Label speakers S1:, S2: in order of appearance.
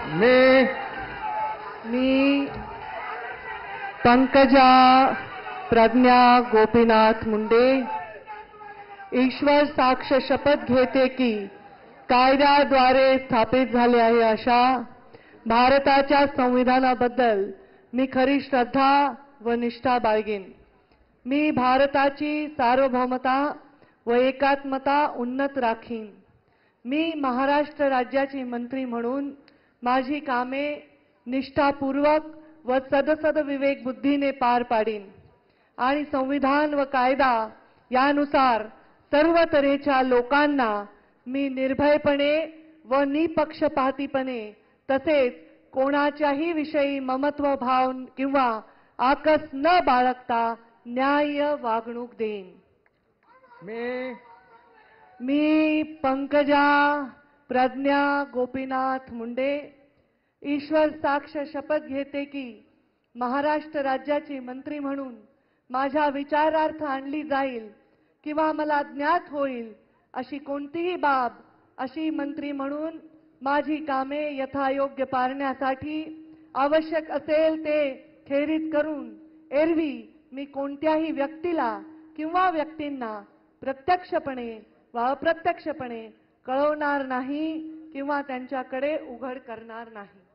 S1: मी
S2: पंकजा प्रज्ञा गोपीनाथ मुंडे ईश्वर साक्ष शपथ घेते की कायद्याद्वारे स्थापित झाले आहे अशा भारताच्या संविधानाबद्दल मी खरी श्रद्धा व निष्ठा बाळगेन। मी भारताची सार्वभौमता व एकात्मता उन्नत राखीन। मी महाराष्ट्र राज्याची मंत्री म्हणून माझी कामे निष्ठापूर्वक व सदसद विवेक बुद्धीने पार पाडीन आणि संविधान व कायदा यानुसार सर्व तऱ्हेच्या लोकांना मी निर्भयपणे व निपक्षपातीपणे तसेच कोणाच्याही विषयी ममत्व भाव किंवा आकस न बाळगता न्याय्य वागणूक देईन। मी पंकजा प्रज्ञा गोपीनाथ मुंडे ईश्वर साक्ष शपथ घेते की महाराष्ट्र राज्याची मंत्री म्हणून माझ्या विचारार्थ आणली जाईल किंवा मला ज्ञात होईल अशी कोणतीही बाब अशी मंत्री म्हणून माझी कामे यथायोग्य पारण्यासाठी आवश्यक असेल ते खेरीत करून एरवी मी कोणत्याही व्यक्तीला किंवा व्यक्तींना प्रत्यक्षपणे व अप्रत्यक्षपणे कळवणार नाही किंवा त्यांच्याकडे उघड करणार नाही।